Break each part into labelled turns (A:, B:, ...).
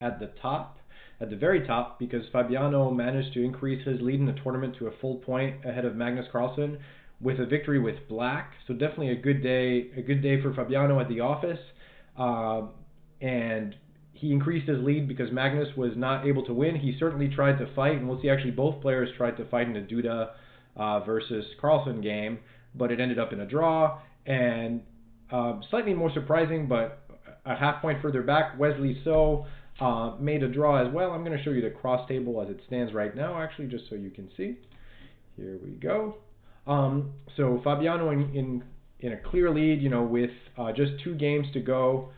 A: at the top, at the very top, because Fabiano managed to increase his lead in the tournament to a full point ahead of Magnus Carlsen with a victory with black. So definitely a good day for Fabiano at the office. And he increased his lead because Magnus was not able to win. He certainly tried to fight, and we'll see actually both players tried to fight in the Duda versus Carlsen game, but it ended up in a draw. And slightly more surprising, but a half point further back, Wesley So made a draw as well. I'm going to show you the cross table as it stands right now, actually, just so you can see. Here we go. So Fabiano in a clear lead, with just 2 games to go,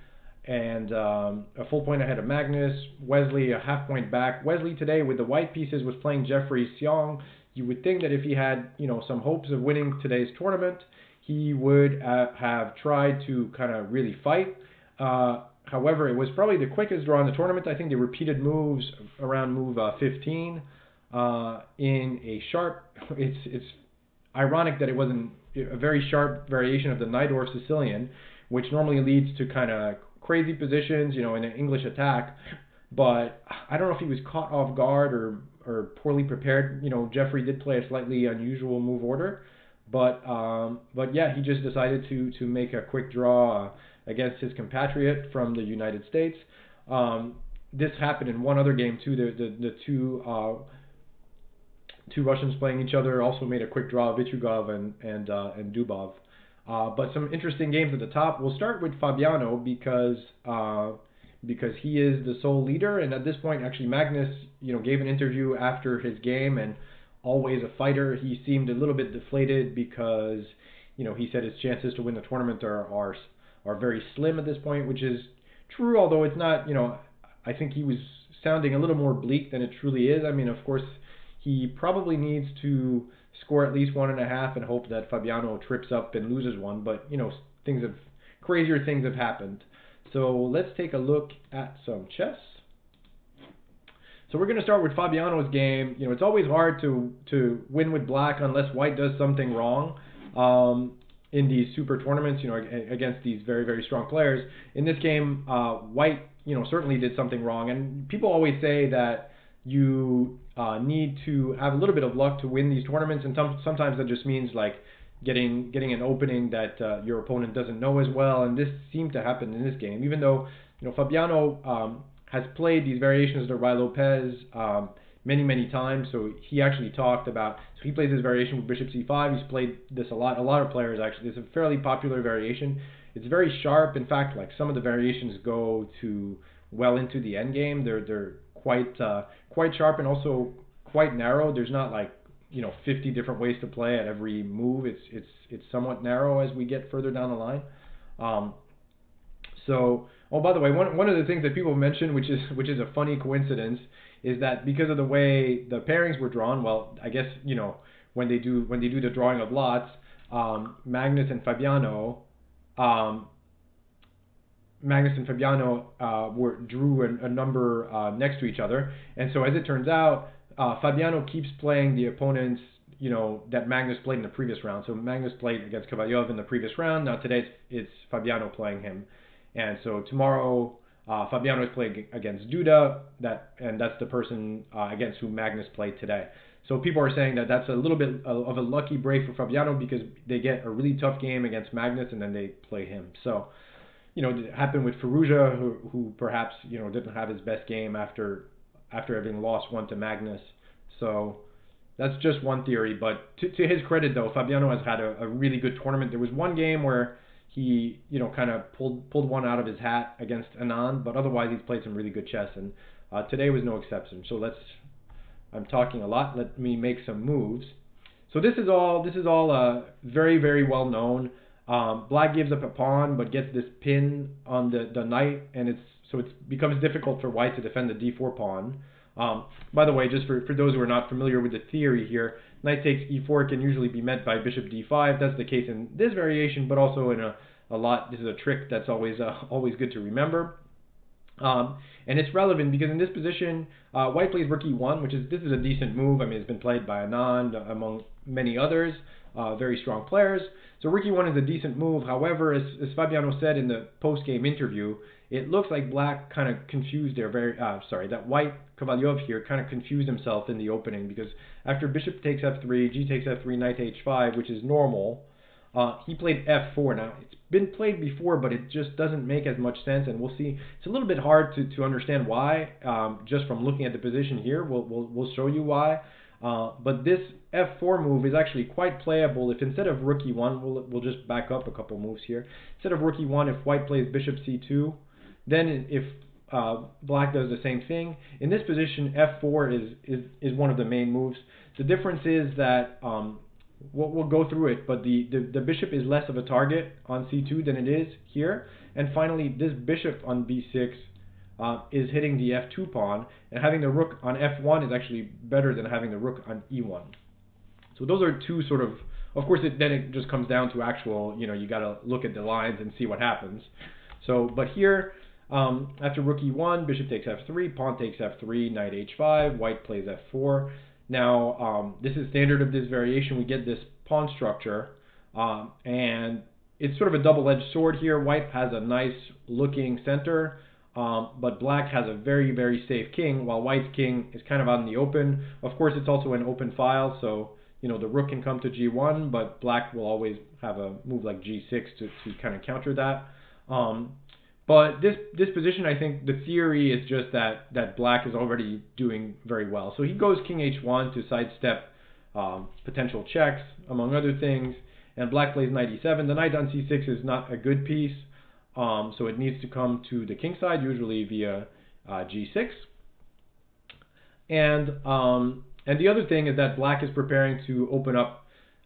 A: and a full point ahead of Magnus. Wesley a half point back. Wesley today with the white pieces was playing Jeffrey Xiong. You would think that if he had some hopes of winning today's tournament, he would have tried to kind of really fight. However, it was probably the quickest draw in the tournament. I think they repeated moves around move 15 in a sharp. It's ironic that it wasn't a very sharp variation of the Najdorf Sicilian, which normally leads to kind of crazy positions, in an English attack. But I don't know if he was caught off guard or poorly prepared. Jeffrey did play a slightly unusual move order, but yeah, he just decided to make a quick draw against his compatriot from the United States. This happened in one other game too. The two Russians playing each other also made a quick draw, Vichugov and Dubov. But some interesting games at the top. We'll start with Fabiano because he is the sole leader, and at this point, actually, Magnus, gave an interview after his game, and always a fighter. He seemed a little bit deflated because, he said his chances to win the tournament are very slim at this point, which is true, although it's not. I think he was sounding a little more bleak than it truly is. I mean, of course, he probably needs to score at least 1.5 and hope that Fabiano trips up and loses one. But crazier things have happened. So let's take a look at some chess. So we're going to start with Fabiano's game. It's always hard to win with black unless white does something wrong in these super tournaments. Against these very, very strong players. In this game, white certainly did something wrong, and people always say that you need to have a little bit of luck to win these tournaments, and sometimes that just means like getting an opening that your opponent doesn't know as well, and this seemed to happen in this game. Even though Fabiano has played these variations of Ruy Lopez many times, so he actually talked about. So he plays this variation with Bishop C5. He's played this a lot. A lot of players actually. It's a fairly popular variation. It's very sharp. In fact, like some of the variations go to well into the end game. They're quite sharp and also quite narrow. There's not like 50 different ways to play at every move. It's somewhat narrow as we get further down the line. So, by the way, one of the things that people mention, which is a funny coincidence, is that because of the way the pairings were drawn, well, I guess when they do the drawing of lots, Magnus and Fabiano drew a number next to each other, and so as it turns out, Fabiano keeps playing the opponents that Magnus played in the previous round. So Magnus played against Kovalyov in the previous round. Now today it's Fabiano playing him, and so tomorrow Fabiano is playing against Duda, and that's the person against whom Magnus played today. So people are saying that that's a little bit of a lucky break for Fabiano because they get a really tough game against Magnus and then they play him. So it happened with Firouzja, who perhaps didn't have his best game after having lost one to Magnus. So that's just one theory. But to his credit, though, Fabiano has had a really good tournament. There was one game where he kind of pulled one out of his hat against Anand, but otherwise he's played some really good chess, and today was no exception. So I'm talking a lot. Let me make some moves. So this is all very, very well known. Black gives up a pawn but gets this pin on the knight, and it becomes difficult for white to defend the d4 pawn. By the way, just for those who are not familiar with the theory here, knight takes e4 can usually be met by bishop d5. That's the case in this variation, but also in a lot. This is a trick that's always good to remember. And it's relevant because in this position, white plays rook e1, this is a decent move. I mean, it's been played by Anand among many others, very strong players. So rook e1 is a decent move. However, as Fabiano said in the post-game interview, it looks like black kind of confused there. That white Kovalyov here kind of confused himself in the opening, because after bishop takes f3, g takes f3, knight h5, which is normal, he played f4. Now, it's been played before, but it just doesn't make as much sense, and we'll see. It's a little bit hard to understand why, just from looking at the position here. We'll show you why. But this f4 move is actually quite playable if instead of rook e1, we'll just back up a couple moves here. Instead of rook e1, if white plays bishop c2, then if black does the same thing. In this position, f4 is one of the main moves. The difference is that we'll go through it, but the bishop is less of a target on c2 than it is here. And finally, this bishop on b6 is hitting the f2 pawn, and having the rook on f1 is actually better than having the rook on e1. So those are two sort of course, then it just comes down to actual, you got to look at the lines and see what happens. So, but here, after rook e1, bishop takes f3, pawn takes f3, knight h5, white plays f4. Now, this is standard of this variation. We get this pawn structure, and it's sort of a double-edged sword here. White has a nice looking center, but black has a very, very safe king, while white's king is kind of out in the open. Of course, it's also an open file, so the rook can come to g1, but black will always have a move like g6 to kind of counter that. But this position, I think the theory is just that black is already doing very well. So he goes king h1 to sidestep potential checks, among other things, and black plays knight e7. The knight on c6 is not a good piece, so it needs to come to the king side, usually via g6. And the other thing is that black is preparing to open up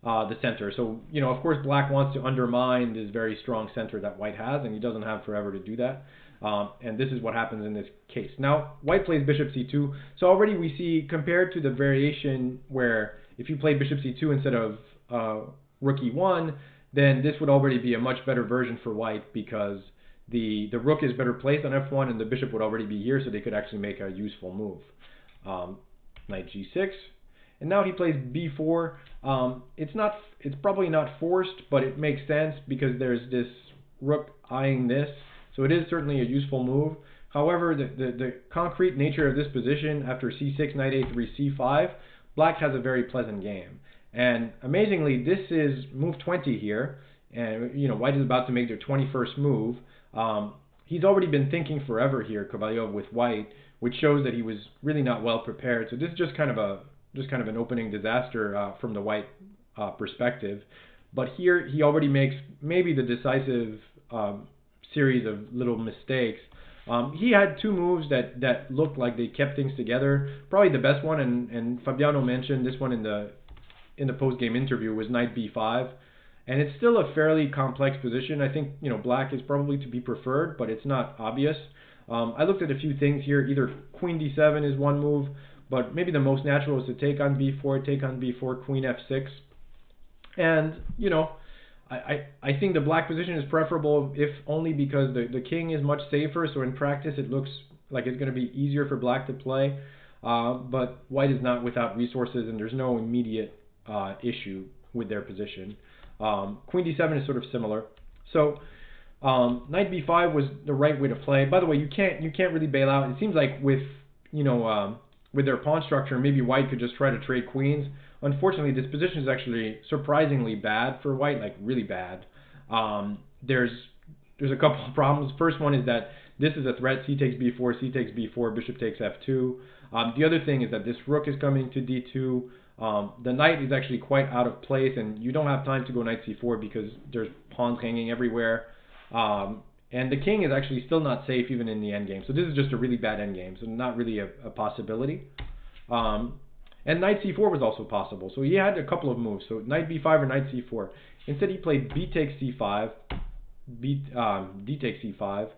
A: the center. So, of course, black wants to undermine this very strong center that white has, and he doesn't have forever to do that. And this is what happens in this case. Now, white plays bishop c2. So already we see, compared to the variation where if you played bishop c2 instead of rook e1, then this would already be a much better version for white, because the rook is better placed on f1 and the bishop would already be here, so they could actually make a useful move. Knight g6. And now he plays b4. It's probably not forced, but it makes sense because there's this rook eyeing this. So it is certainly a useful move. However, the concrete nature of this position after c6, knight a3, c5, black has a very pleasant game. And amazingly, this is move 20 here. And white is about to make their 21st move. He's already been thinking forever here, Kovalyov, with white, which shows that he was really not well prepared. So this is just kind of an opening disaster from the white perspective. But here he already makes maybe the decisive series of little mistakes. He had two moves that looked like they kept things together. Probably the best one, and Fabiano mentioned this one in the post-game interview, was knight b5. And it's still a fairly complex position. I think black is probably to be preferred, but it's not obvious. I looked at a few things here. Either queen d7 is one move, but maybe the most natural is to take on b4, queen f6. And, I think the black position is preferable, if only because the king is much safer, so in practice it looks like it's going to be easier for black to play. But white is not without resources, and there's no immediate issue with their position. Queen d7 is sort of similar. So knight b5 was the right way to play. By the way, you can't really bail out. It seems like with their pawn structure, maybe white could just try to trade queens. Unfortunately, this position is actually surprisingly bad for white, like really bad. There's a couple of problems. First one is that this is a threat. C takes b4, c takes b4, bishop takes f2. The other thing is that this rook is coming to d2. The knight is actually quite out of place, and you don't have time to go knight c4 because there's pawns hanging everywhere. And the king is actually still not safe even in the endgame. So this is just a really bad endgame, so not really a possibility. And knight c4 was also possible. So he had a couple of moves. So knight b5 or knight c4. Instead he played b takes c5, d takes c5.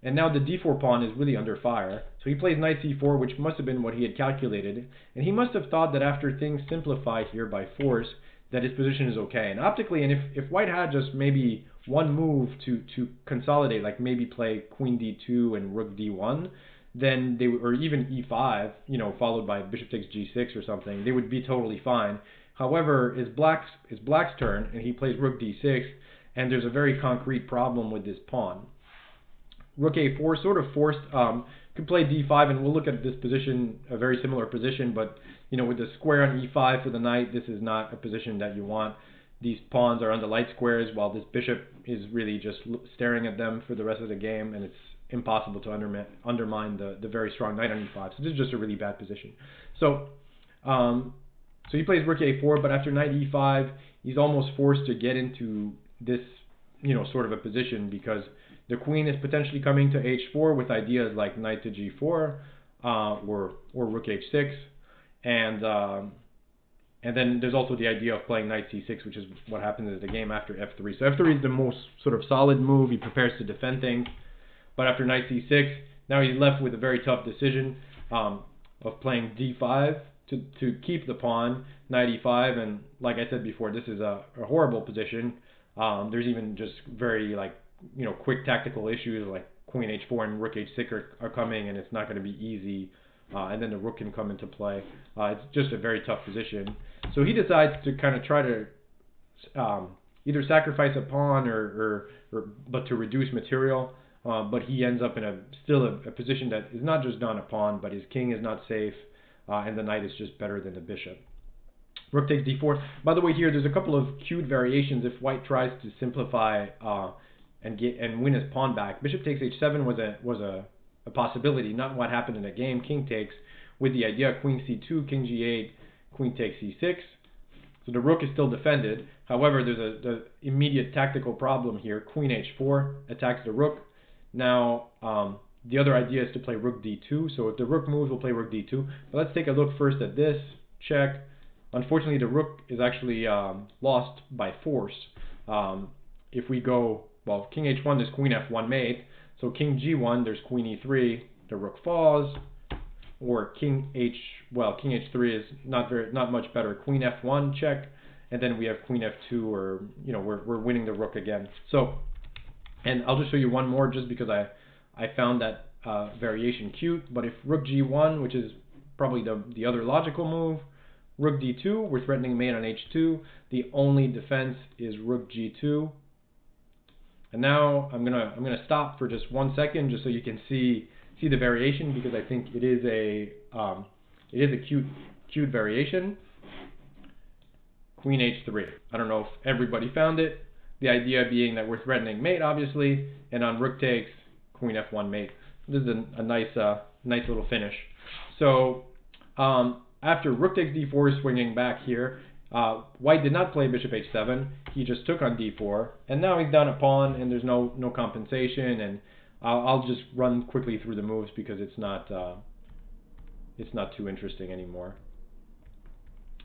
A: And now the d4 pawn is really under fire. So he plays knight c4, which must have been what he had calculated. And he must have thought that after things simplify here by force, that his position is okay. And optically, and if White had just maybe one move to consolidate, like maybe play Queen D2 and Rook D1, then they would, or even E5, followed by Bishop takes G6 or something, they would be totally fine. However, it's Black's turn, and he plays Rook D6, and there's a very concrete problem with this pawn. Rook A4 sort of forced, could play D5, and we'll look at this position, a very similar position, but with the square on E5 for the knight, this is not a position that you want. These pawns are on the light squares, while this bishop is really just staring at them for the rest of the game, and it's impossible to undermine the very strong knight on E5. So this is just a really bad position. So he plays Rook A4, but after knight E5, he's almost forced to get into this, sort of a position, because the queen is potentially coming to H4 with ideas like knight to G4 or Rook H6, and then there's also the idea of playing knight C6, which is what happens in the game after F3. So F3 is the most sort of solid move. He prepares to defend things, but after knight C6, now he's left with a very tough decision of playing D5 to keep the pawn, knight E5, and like I said before, this is a horrible position. There's even just very quick tactical issues like Queen H4 and Rook H6 are coming, and it's not going to be easy. And then the rook can come into play. It's just a very tough position. So he decides to kind of try to either sacrifice a pawn but to reduce material. But he ends up in still a position that is not just down a pawn, but his king is not safe, and the knight is just better than the bishop. Rook takes D4. By the way, here there's a couple of cute variations if White tries to simplify and win his pawn back. Bishop takes H7 was a possibility, not what happened in the game. King takes with the idea Queen C2, King G8, Queen takes C6. So the rook is still defended. However, there's the immediate tactical problem here. Queen H4 attacks the rook. Now the other idea is to play Rook D2. So if the rook moves, we'll play Rook D2. But let's take a look first at this. Check. Unfortunately, the rook is actually lost by force. If we go, well, King H1, there's Queen F1 mate. So King G1, there's Queen E3, the rook falls, or King H3 is not much better. Queen F1 check, and then we have Queen F2, or we're winning the rook again. So, and I'll just show you one more just because I found that variation cute. But if Rook G1, which is probably the other logical move, Rook D2, we're threatening mate on H2. The only defense is Rook G2. And now I'm gonna stop for just 1 second, just so you can see the variation, because I think it is a cute variation. Queen H3. I don't know if everybody found it. The idea being that we're threatening mate, obviously, and on rook takes, Queen F1 mate. This is a nice little finish. So after rook takes D4, swinging back here. White did not play Bishop H7. He just took on D4, and now he's down a pawn, and there's no compensation. And I'll just run quickly through the moves because it's not too interesting anymore.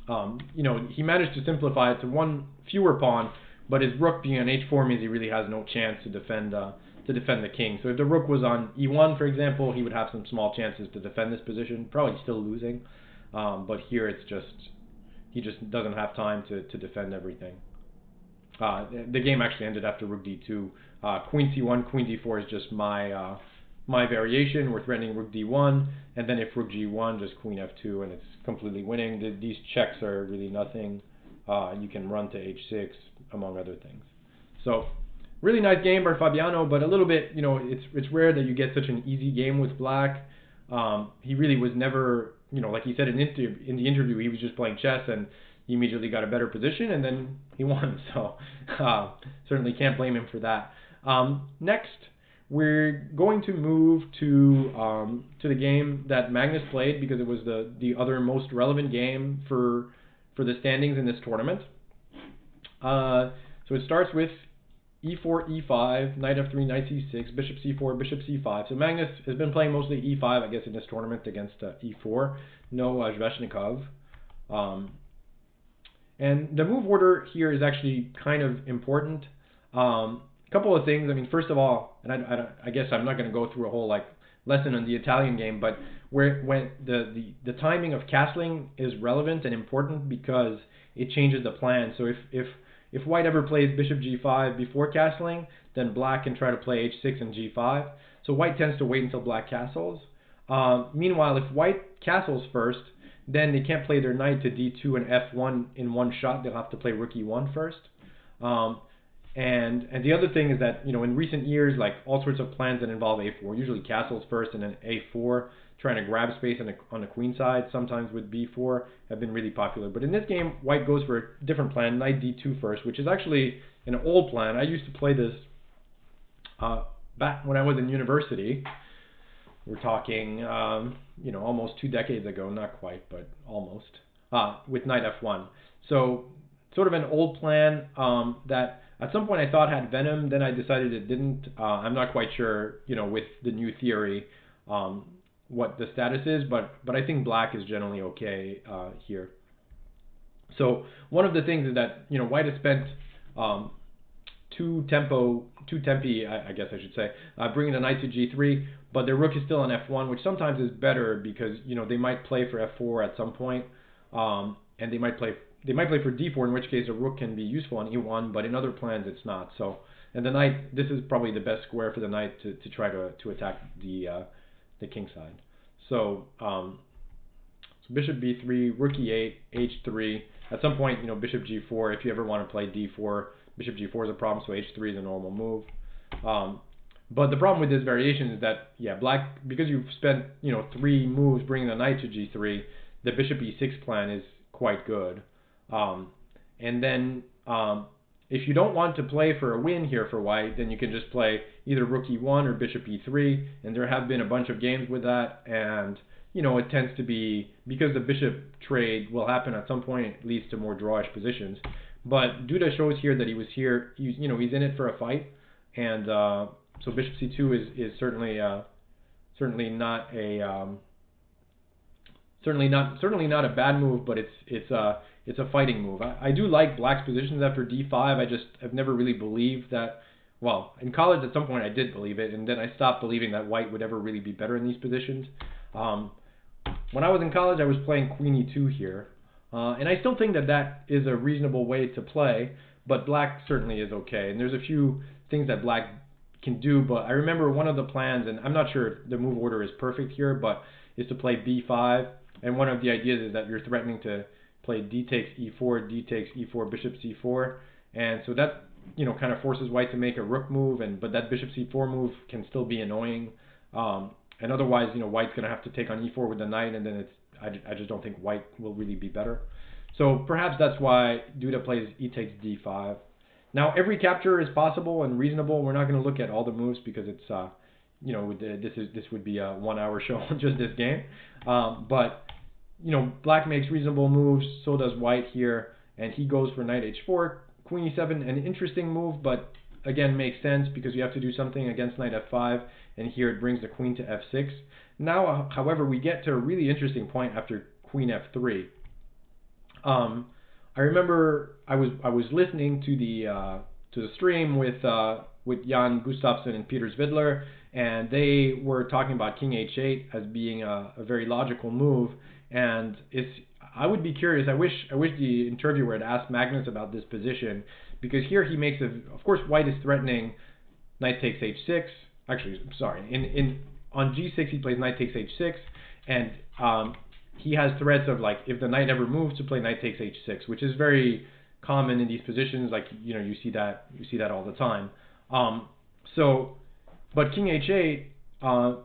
A: He managed to simplify it to one fewer pawn, but his rook being on H4 means he really has no chance to defend the king. So if the rook was on E1, for example, he would have some small chances to defend this position, probably still losing. But here it's just he just doesn't have time to defend everything. The game actually ended after Rook D2. Queen C1, Queen D4 is just my variation. We're threatening Rook D1, and then if Rook G1, just Queen F2, and it's completely winning. These checks are really nothing. You can run to H6, among other things. So, really nice game by Fabiano, but a little bit, it's rare that you get such an easy game with Black. He really was never, like he said in the interview, he was just playing chess, and he immediately got a better position, and then he won. So certainly can't blame him for that. Next, we're going to move to the game that Magnus played, because it was the other most relevant game for the standings in this tournament. So it starts with E4, E5, Knight F3, Knight C6, Bishop C4, Bishop C5. So Magnus has been playing mostly E5, I guess, in this tournament against E4. No Zveshnikov. And the move order here is actually kind of important. Couple of things. I mean, first of all, and I guess I'm not going to go through a whole lesson on the Italian game, but where when the timing of castling is relevant and important because it changes the plan. So if white ever plays bishop g5 before castling, then black can try to play h6 and g5. So white tends to wait until black castles. Meanwhile, if white castles first, then they can't play their knight to d2 and f1 in one shot. They'll have to play rook e1 first. And the other thing is that, in recent years, like all sorts of plans that involve a4, usually castles first and then a4, trying to grab space on the queen side, sometimes with b4, have been really popular. But in this game, white goes for a different plan, knight d2 first, which is actually an old plan. I used to play this back when I was in university. We're talking, almost 2 decades ago, not quite, but almost, with knight f1. So sort of an old plan that at some point I thought had venom, then I decided it didn't. I'm not quite sure, with the new theory, what the status is, but I think black is generally okay here. So one of the things is that, white has spent two tempi, I guess I should say, bringing the knight to g3, but their rook is still on f1, which sometimes is better because they might play for f4 at some point, and they might play for d4, in which case a rook can be useful on e1, but in other plans it's not. So, and the knight, this is probably the best square for the knight to try to attack the king side. So, so bishop b3, rook e8, h3. At some point, bishop g4. If you ever want to play d4, bishop g4 is a problem, so h3 is a normal move. But the problem with this variation is that, black, because you've spent 3 moves bringing the knight to g3, the bishop e6 plan is quite good. And then if you don't want to play for a win here for white, then you can just play either rook e1 or bishop e3, and there have been a bunch of games with that, and it tends to be, because the bishop trade will happen at some point, it leads to more drawish positions. But Duda shows here that he was here, he's in it for a fight, and so bishop c2 is certainly not a bad move, but it's a fighting move. I do like black's positions after d5. I just have never really believed that. Well, in college at some point I did believe it, and then I stopped believing that white would ever really be better in these positions. When I was in college, I was playing queen e2 here, and I still think that is a reasonable way to play, but black certainly is okay. And there's a few things that black can do, but I remember one of the plans, and I'm not sure if the move order is perfect here, but is to play b5, and one of the ideas is that you're threatening to play d takes e4, d takes e4, bishop c4, and so that kind of forces white to make a rook move, but that bishop c4 move can still be annoying, and otherwise white's going to have to take on e4 with the knight, and then I just don't think white will really be better. So perhaps that's why Duda plays e takes d5. Now every capture is possible and reasonable. We're not going to look at all the moves because it's this would be a 1-hour show on just this game, but black makes reasonable moves, so does white here, and he goes for knight h4, queen e7, an interesting move, but again makes sense because you have to do something against knight f5, and here it brings the queen to f6. Now, however, we get to a really interesting point after queen f3. I remember I was listening to the stream with Jan-Krzysztof and Peter Zvidler, and they were talking about king h8 as being a very logical move. And I would be curious. I wish the interviewer had asked Magnus about this position, because here he makes of course white is threatening knight takes h6. Actually, sorry. On g6 he plays knight takes h6, and he has threats of, like, if the knight ever moves, to play knight takes h6, which is very common in these positions. Like, you see that all the time. But king h8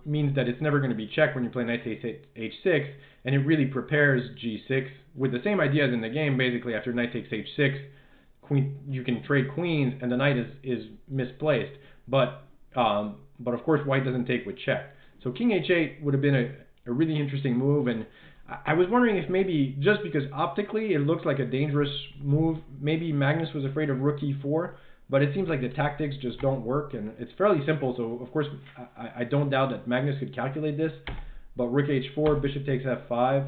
A: means that it's never going to be checked when you play knight takes h6, and it really prepares g6 with the same idea as in the game. Basically, after knight takes h6, you can trade queens, and the knight is misplaced. But of course, white doesn't take with check. So king h8 would have been a really interesting move, and I was wondering if maybe just because optically it looks like a dangerous move, maybe Magnus was afraid of rook e4, but it seems like the tactics just don't work, and it's fairly simple. So of course I don't doubt that Magnus could calculate this, but rook h4, bishop takes f5,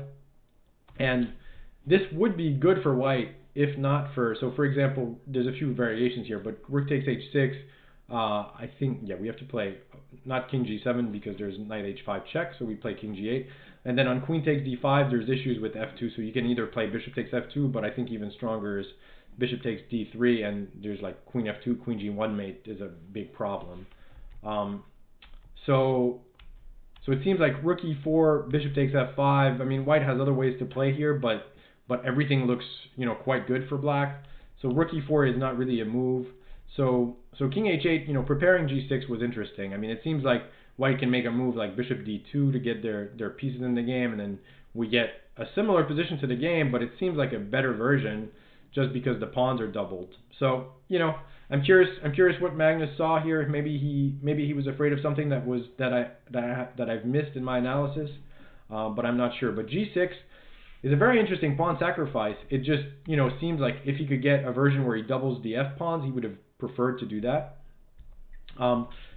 A: and this would be good for white if not for, so for example, there's a few variations here, but rook takes h6, I think, yeah, we have to play not king g7 because there's knight h5 check, so we play king g8. And then on queen takes d5, there's issues with f2, so you can either play bishop takes f2, but I think even stronger is bishop takes d3, and there's like queen f2, queen g1 mate is a big problem. So it seems like rook e4, bishop takes f5. I mean, white has other ways to play here, but everything looks, quite good for black. So rook e4 is not really a move. So king h8, preparing g6 was interesting. I mean, it seems like white can make a move like bishop d2 to get their pieces in the game, and then we get a similar position to the game, but it seems like a better version just because the pawns are doubled. So, I'm curious what Magnus saw here. Maybe he was afraid of something that I've missed in my analysis, but I'm not sure. But g6 is a very interesting pawn sacrifice. It just seems like if he could get a version where he doubles the f pawns, he would have preferred to do that.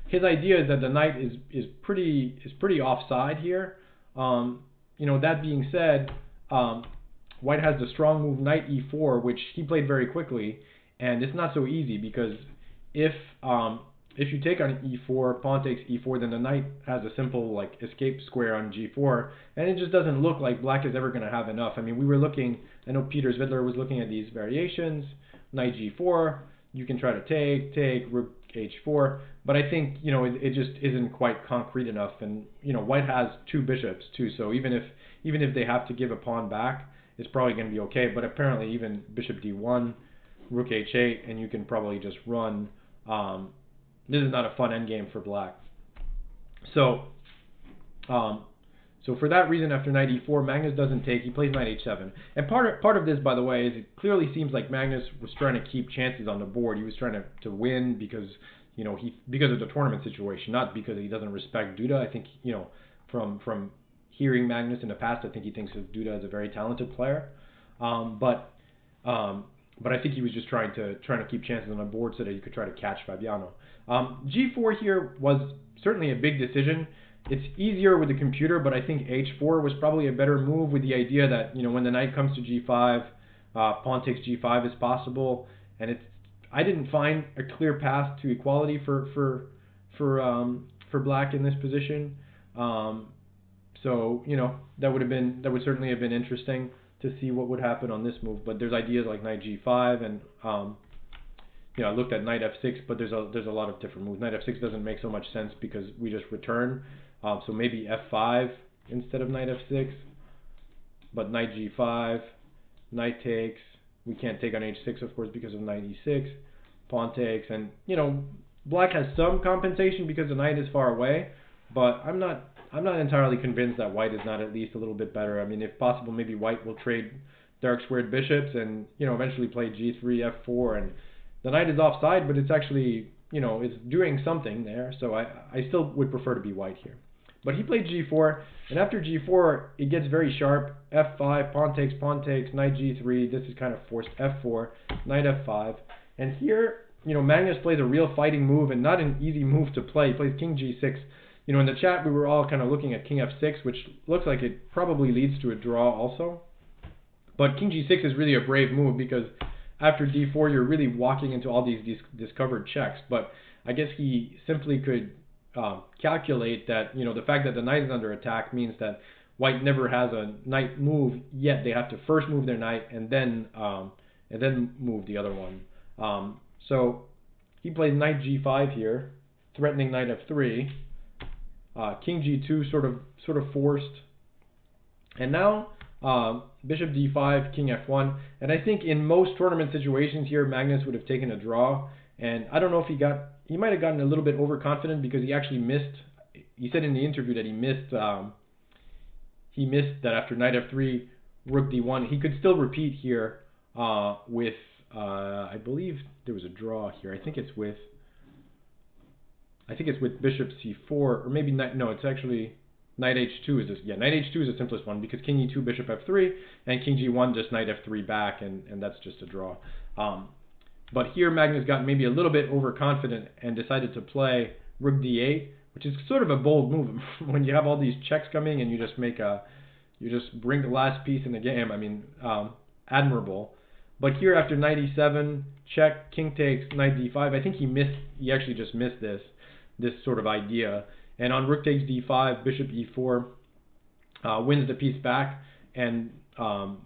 A: His idea is that the knight is pretty offside here. That being said, white has the strong move knight e4, which he played very quickly, and it's not so easy because if you take on e4, pawn takes e4, then the knight has a simple like escape square on g4, and it just doesn't look like black is ever going to have enough. I mean, I know Peter Zvidler was looking at these variations, knight g4, you can try to take, rook h4, but I think, it just isn't quite concrete enough, and, white has two bishops too, so even if they have to give a pawn back, it's probably going to be okay, but apparently even bishop d1, rook h8, and you can probably just run. This is not a fun endgame for black. So for that reason, after knight e4, Magnus doesn't take. He plays knight h7. And part of this, by the way, is it clearly seems like Magnus was trying to keep chances on the board. He was trying to win because because of the tournament situation, not because he doesn't respect Duda. I think from hearing Magnus in the past, I think he thinks of Duda as a very talented player. But I think he was just trying to keep chances on the board so that he could try to catch Fabiano. G4 here was certainly a big decision. It's easier with the computer, but I think h4 was probably a better move with the idea that when the knight comes to g5, pawn takes g5 is possible, and I didn't find a clear path to equality for black in this position. So that would certainly have been interesting to see what would happen on this move. But there's ideas like knight g5 and I looked at knight f6, but there's a lot of different moves. Knight f6 doesn't make so much sense because we just return. So maybe f5 instead of knight f6. But knight g5, knight takes. We can't take on h6, of course, because of knight e6. Pawn takes, and black has some compensation because the knight is far away. But I'm not entirely convinced that white is not at least a little bit better. I mean, if possible, maybe white will trade dark squared bishops and eventually play g3, f4, and the knight is offside, but it's actually it's doing something there. So I still would prefer to be white here. But he played g4, and after g4, it gets very sharp. f5, pawn takes, knight g3. This is kind of forced. f4, knight f5, and here Magnus plays a real fighting move and not an easy move to play. He plays king g6. In the chat, we were all kind of looking at king f6, which looks like it probably leads to a draw also. But king g6 is really a brave move because after d4, you're really walking into all these discovered checks. But I guess he simply could calculate that the fact that the knight is under attack means that white never has a knight move yet. They have to first move their knight and then move the other one. So he plays knight g5 here, threatening knight f3. King g2 sort of forced, and now bishop d5, king f1. And I think in most tournament situations here, Magnus would have taken a draw. And I don't know if he might have gotten a little bit overconfident because he actually missed. He said in the interview that he missed that after knight f3, rook d1, he could still repeat here with I believe there was a draw here. I think it's with bishop c4, or maybe it's actually knight h2 is knight h2 is the simplest one because king e2, bishop f3, and king g1 just knight f3 back, and that's just a draw. But here Magnus got maybe a little bit overconfident and decided to play rook d8, which is sort of a bold move when you have all these checks coming and you just bring the last piece in the game. I mean, admirable. But here after knight e7, check, king takes, knight d5. I think he actually just missed this sort of idea. And on rook takes d5, bishop e4 wins the piece back, and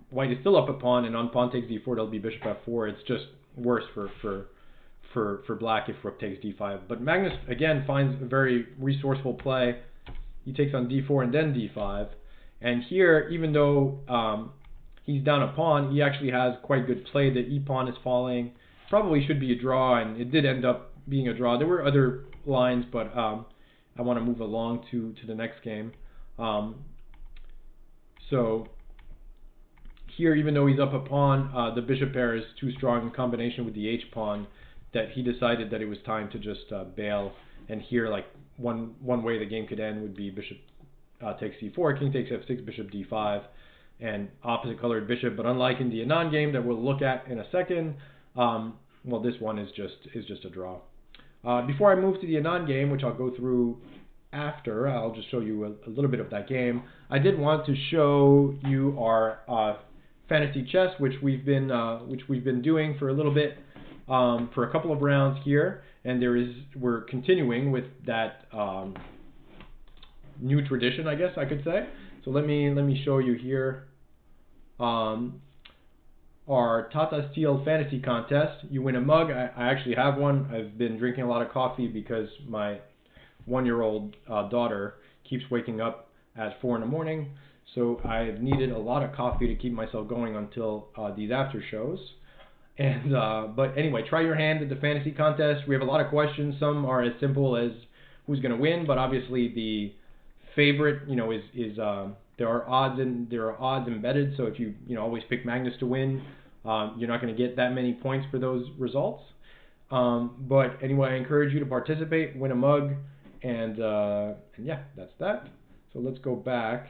A: white is still up a pawn. And on pawn takes d4, there'll be bishop f4. It's just worse for black if rook takes d5. But Magnus again finds a very resourceful play. He takes on d4 and then d5. And here, even though he's down a pawn, he actually has quite good play. The e pawn is falling. Probably should be a draw, and it did end up being a draw. There were other lines, but I want to move along to the next game. So here, even though he's up a pawn, the bishop pair is too strong in combination with the h pawn that he decided that it was time to just bail. And here, like one way the game could end would be bishop takes c4, king takes f6, bishop d5, and opposite colored bishop. But unlike in the Anand game that we'll look at in a second, well, this one is just a draw. Before I move to the Anand game, which I'll go through after, I'll just show you a little bit of that game. I did want to show you our fantasy chess, which we've been doing for a little bit, for a couple of rounds here, and we're continuing with that new tradition, I guess I could say. So let me show you here our Tata Steel Fantasy Contest. You win a mug. I actually have one. I've been drinking a lot of coffee because my 1-year-old daughter keeps waking up at 4 in the morning. So I've needed a lot of coffee to keep myself going until these after shows. And but anyway, try your hand at the fantasy contest. We have a lot of questions. Some are as simple as who's going to win, but obviously the favorite, is there are odds embedded. So if you always pick Magnus to win, you're not going to get that many points for those results. But anyway, I encourage you to participate, win a mug, and yeah, that's that. So let's go back.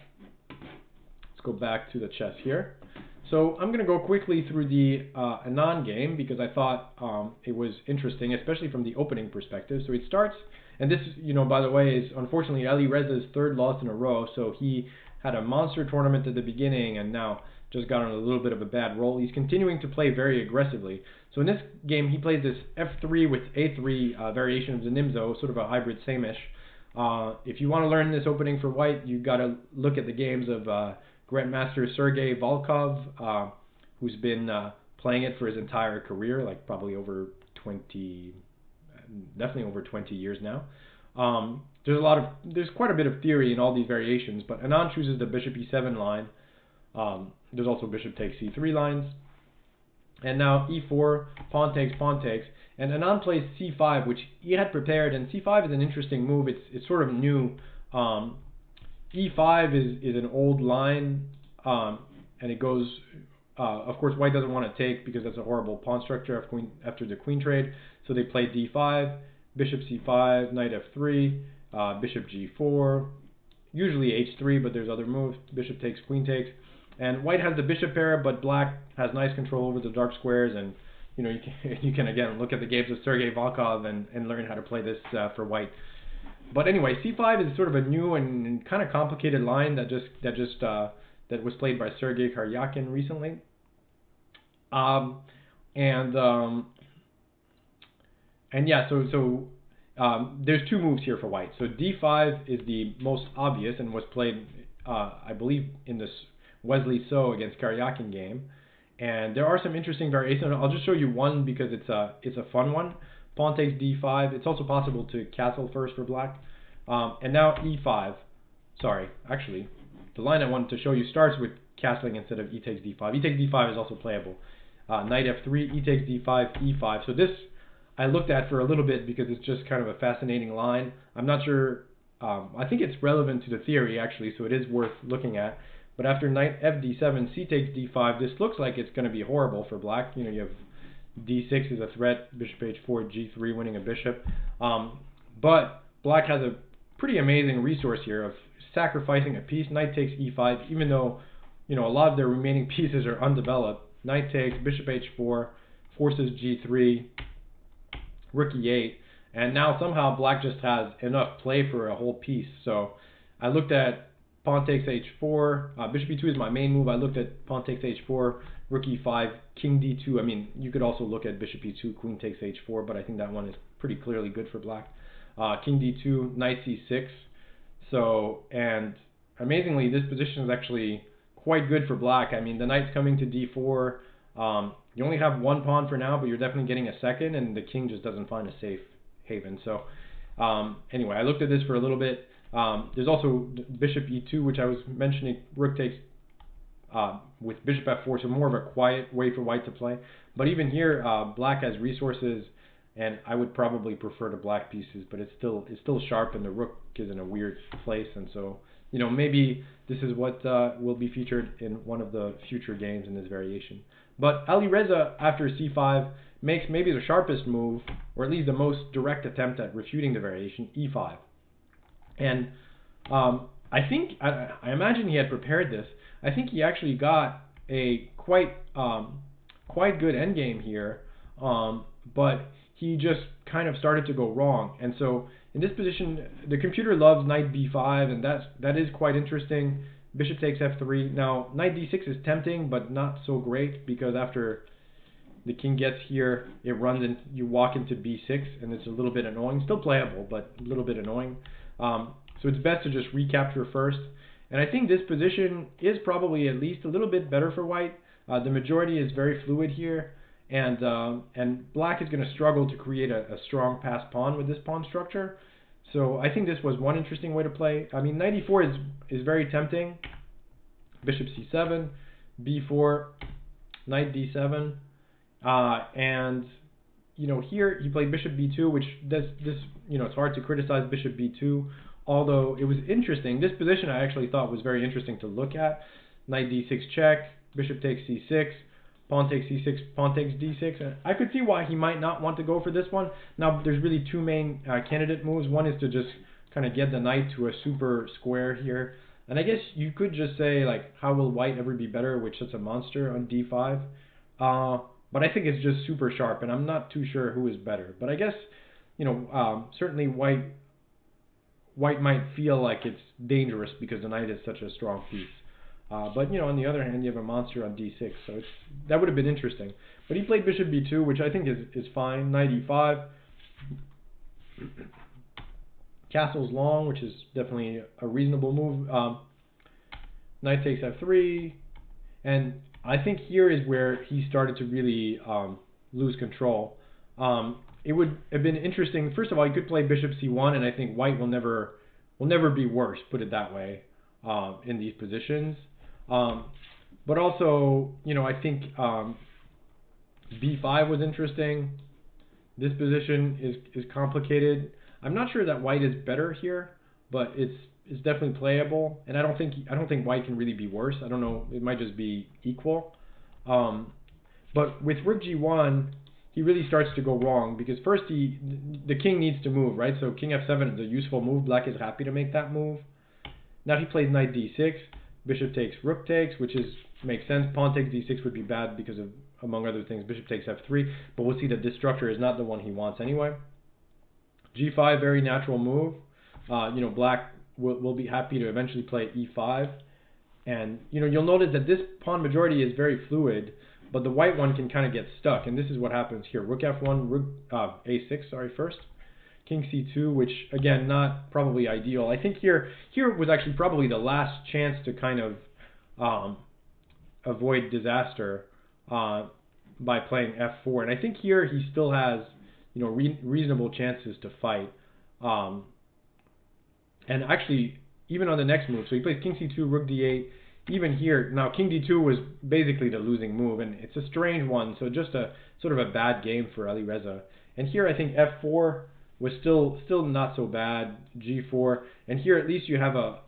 A: Let's go back to the chess here. So I'm going to go quickly through the Anand game because I thought it was interesting, especially from the opening perspective. So it starts, and this, by the way, is unfortunately Ali Reza's third loss in a row. So he had a monster tournament at the beginning and now just got on a little bit of a bad roll. He's continuing to play very aggressively. So in this game, he plays this f3 with a3 variation of the Nimzo, sort of a hybrid same-ish. If you want to learn this opening for white, you've got to look at the games of Grandmaster Sergei Volkov, who's been playing it for his entire career, like probably definitely over 20 years now. There's quite a bit of theory in all these variations, but Anand chooses the bishop e7 line. There's also bishop takes c3 lines. And now e4, pawn takes, and Anand plays c5, which he had prepared, and c5 is an interesting move. It's sort of new. E5 is an old line, and it goes, of course, white doesn't want to take because that's a horrible pawn structure after the queen trade, so they play d5, bishop c5, knight f3, bishop g4, usually h3, but there's other moves, bishop takes, queen takes, and white has the bishop pair, but black has nice control over the dark squares, and you can again look at the games of Sergei Volkov and learn how to play this for white. But anyway, c5 is sort of a new and kind of complicated line that was played by Sergei Karyakin recently. And yeah, so there's two moves here for white. So d5 is the most obvious and was played, I believe, in this Wesley So against Karyakin game. And there are some interesting variations. I'll just show you one because it's a fun one. Pawn takes d5. It's also possible to castle first for black. And now e5. Sorry, actually, the line I wanted to show you starts with castling instead of e takes d5. E takes d5 is also playable. Knight f3, e takes d5, e5. So this I looked at for a little bit because it's just kind of a fascinating line. I'm not sure. I think it's relevant to the theory actually, so it is worth looking at. But after knight fd7, c takes d5, this looks like it's going to be horrible for black. You have d6 is a threat, bishop h4, g3 winning a bishop. But black has a pretty amazing resource here of sacrificing a piece. Knight takes e5, even though a lot of their remaining pieces are undeveloped. Knight takes, bishop h4, forces g3, rook e8, and now somehow black just has enough play for a whole piece. So I looked at pawn takes h4. Bishop e2 is my main move. I looked at pawn takes h4, rook e5, king d2. I mean, you could also look at bishop e2, queen takes h4, but I think that one is pretty clearly good for black. King d2, knight c6. So, and amazingly, this position is actually quite good for black. I mean, the knight's coming to d4. You only have one pawn for now, but you're definitely getting a second, and the king just doesn't find a safe haven. So, anyway, I looked at this for a little bit. There's also bishop e2, which I was mentioning. Rook takes with bishop f4, so more of a quiet way for white to play. But even here, black has resources, and I would probably prefer the black pieces, but it's still sharp, and the rook is in a weird place, and so maybe this is what will be featured in one of the future games in this variation. But Alireza after c5 makes maybe the sharpest move, or at least the most direct attempt at refuting the variation, e5. And I think, I imagine he had prepared this. I think he actually got a quite good endgame here, but he just kind of started to go wrong. And so in this position, the computer loves knight b5, and that is quite interesting. Bishop takes f3. Now, knight d6 is tempting, but not so great, because after the king gets here, it runs and you walk into b6, and it's a little bit annoying. Still playable, but a little bit annoying. So it's best to just recapture first. And I think this position is probably at least a little bit better for white. The majority is very fluid here, and black is going to struggle to create a strong pass pawn with this pawn structure. So I think this was one interesting way to play. I mean, knight e4 is very tempting. Bishop c7, b4, knight d7, and here he played bishop b2, which it's hard to criticize bishop b2. Although it was interesting, this position I actually thought was very interesting to look at. Knight d6 check, bishop takes c6, pawn takes c6, pawn takes d6. And I could see why he might not want to go for this one. Now, there's really two main candidate moves. One is to just kind of get the knight to a super square here. And I guess you could just say, like, how will white ever be better with such a monster on d5? But I think it's just super sharp, and I'm not too sure who is better. But I guess, certainly white might feel like it's dangerous because the knight is such a strong piece. But on the other hand, you have a monster on d6, so that would have been interesting. But he played bishop b2, which I think is fine. Knight e5. Castle's long, which is definitely a reasonable move. Knight takes f3, and I think here is where he started to really lose control. It would have been interesting. First of all, he could play bishop c1, and I think white will never be worse, put it that way, in these positions. But also, I think b5 was interesting. This position is complicated. I'm not sure that white is better here, but it's definitely playable, and I don't think white can really be worse. I don't know. It might just be equal. But with rook g1, he really starts to go wrong, because first the king needs to move, right? So king f7 is a useful move. Black is happy to make that move. Now he plays knight d6, bishop takes, rook takes, which makes sense. Pawn takes d6 would be bad because of, among other things, bishop takes f3. But we'll see that this structure is not the one he wants anyway. g5, very natural move. Black will be happy to eventually play e5. And you'll notice that this pawn majority is very fluid, but the white one can kind of get stuck, and this is what happens here. Rook f1, rook a6, first. King c2, which again, not probably ideal. I think here was actually probably the last chance to kind of avoid disaster by playing f4. And I think here he still has reasonable chances to fight. And actually, even on the next move, so he plays king c2, rook d8. Even here, now king d2 was basically the losing move, and it's a strange one, so just a sort of a bad game for Alireza. And here I think f4 was still not so bad, g4, and here at least you have a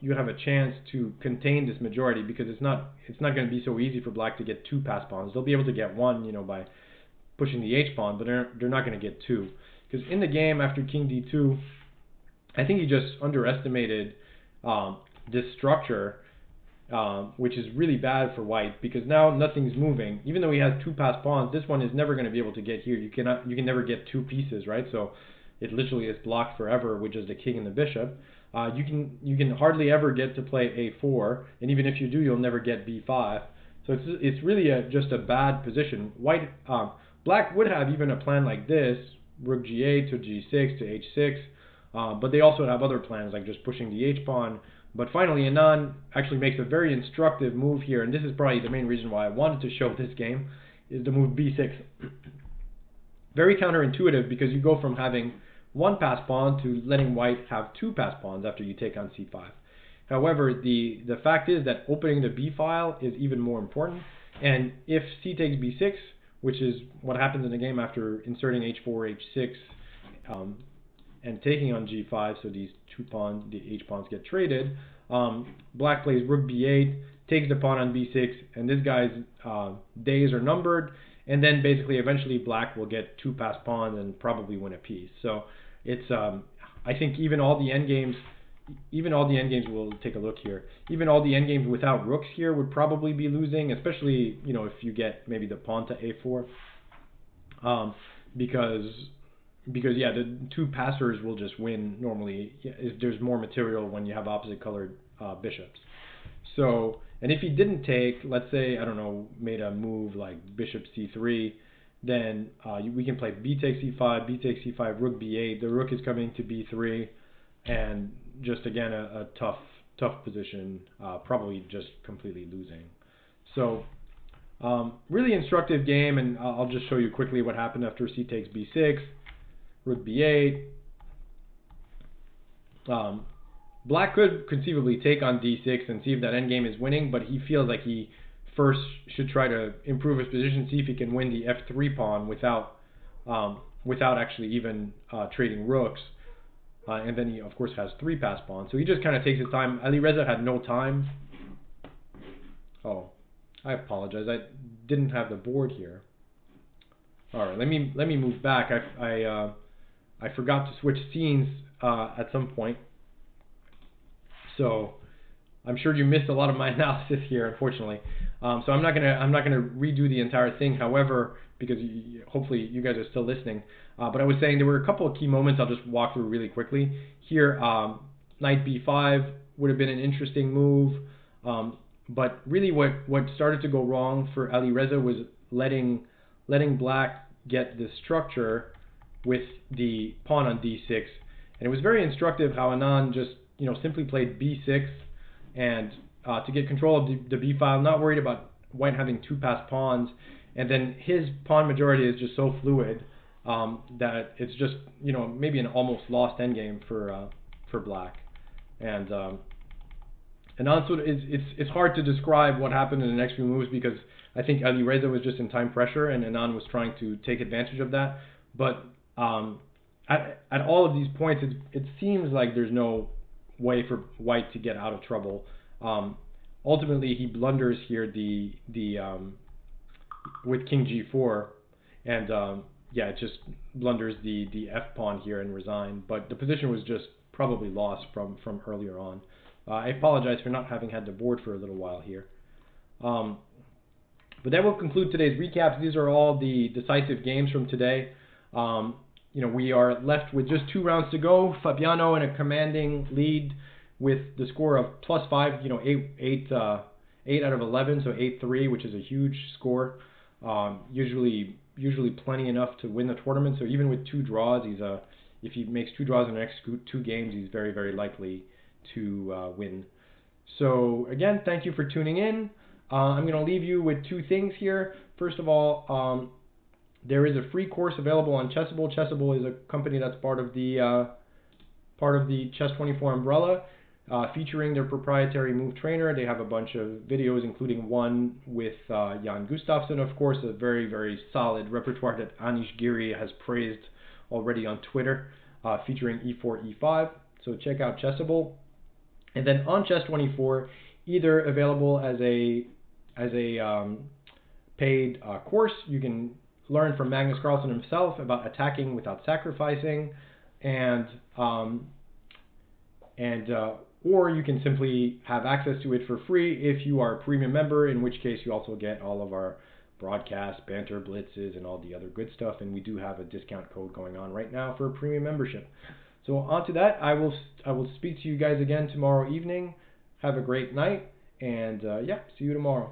A: chance to contain this majority, because it's not going to be so easy for black to get two pass pawns. They'll be able to get one, by pushing the h pawn, but they're not going to get two, because in the game after king d2, I think he just underestimated this structure. Which is really bad for white, because now nothing's moving. Even though he has two pass pawns, this one is never going to be able to get here. You can never get two pieces, right? So it literally is blocked forever with just the king and the bishop. You can hardly ever get to play a4, and even if you do, you'll never get b5. So it's really just a bad position. Black would have even a plan like this: rook g8 to g6 to h6, but they also have other plans like just pushing the h pawn. But finally, Anand actually makes a very instructive move here, and this is probably the main reason why I wanted to show this game, is the move b6. Very counterintuitive, because you go from having one pass pawn to letting white have two pass pawns after you take on c5. However, the fact is that opening the b file is even more important, and if c takes b6, which is what happens in the game after inserting h4, h6, and taking on g5, so these two pawns, the h pawns, get traded. Black plays rook b8, takes the pawn on b6, and this guy's days are numbered. And then basically, eventually, Black will get two pass pawns and probably win a piece. So it's I think even all the endgames, we'll take a look here. Even all the endgames without rooks here would probably be losing, especially if you get maybe the pawn to a4, because yeah, the two passers will just win normally if there's more material when you have opposite colored bishops. So, and if he didn't take, let's say, I don't know, made a move like bishop c3, then we can play b takes c5, b takes c5, rook b8. The rook is coming to b3, and just again a tough position, probably just completely losing. So, really instructive game, and I'll just show you quickly what happened after c takes b6, rook b8. Black could conceivably take on d6 and see if that endgame is winning, but he feels like he first should try to improve his position, see if he can win the f3 pawn without actually even trading rooks. And then he, of course, has three pass pawns. So he just kind of takes his time. Alireza had no time. Oh, I apologize. I didn't have the board here. All right, let me move back. I forgot to switch scenes at some point. So I'm sure you missed a lot of my analysis here, unfortunately. So I'm not gonna redo the entire thing. However, because hopefully you guys are still listening. But I was saying there were a couple of key moments I'll just walk through really quickly. Here, knight b5 would have been an interesting move. But really, what started to go wrong for Alireza was letting Black get this structure with the pawn on d6, and it was very instructive how Anand just simply played b6 and to get control of the b file, not worried about white having two pass pawns, and then his pawn majority is just so fluid that it's just maybe an almost lost endgame for Black. And Anand it's hard to describe what happened in the next few moves, because I think Alireza was just in time pressure and Anand was trying to take advantage of that. But at all of these points, it seems like there's no way for white to get out of trouble. Ultimately, he blunders here with king g4, and yeah, it just blunders the f pawn here and resign. But the position was just probably lost from earlier on. I apologize for not having had the board for a little while here. But that will conclude today's recaps. These are all the decisive games from today. We are left with just 2 rounds to go. Fabiano in a commanding lead with the score of +5, 8 out of 11, so 8-3, which is a huge score. Usually plenty enough to win the tournament. So even with 2 draws, if he makes 2 draws in the next 2 games, he's very, very likely to win. So again, thank you for tuning in. I'm going to leave you with 2 things here. First of all, there is a free course available on Chessable. Chessable is a company that's part of the Chess24 umbrella, featuring their proprietary move trainer. They have a bunch of videos, including one with Jan-Krzysztof, of course, a very, very solid repertoire that Anish Giri has praised already on Twitter, featuring e4, e5. So check out Chessable. And then on Chess24, either available as a paid course, you can learn from Magnus Carlsen himself about attacking without sacrificing, or you can simply have access to it for free if you are a premium member, in which case you also get all of our broadcasts, banter, blitzes, and all the other good stuff. And we do have a discount code going on right now for a premium membership. So on to that, I will speak to you guys again tomorrow evening. Have a great night, and yeah, see you tomorrow.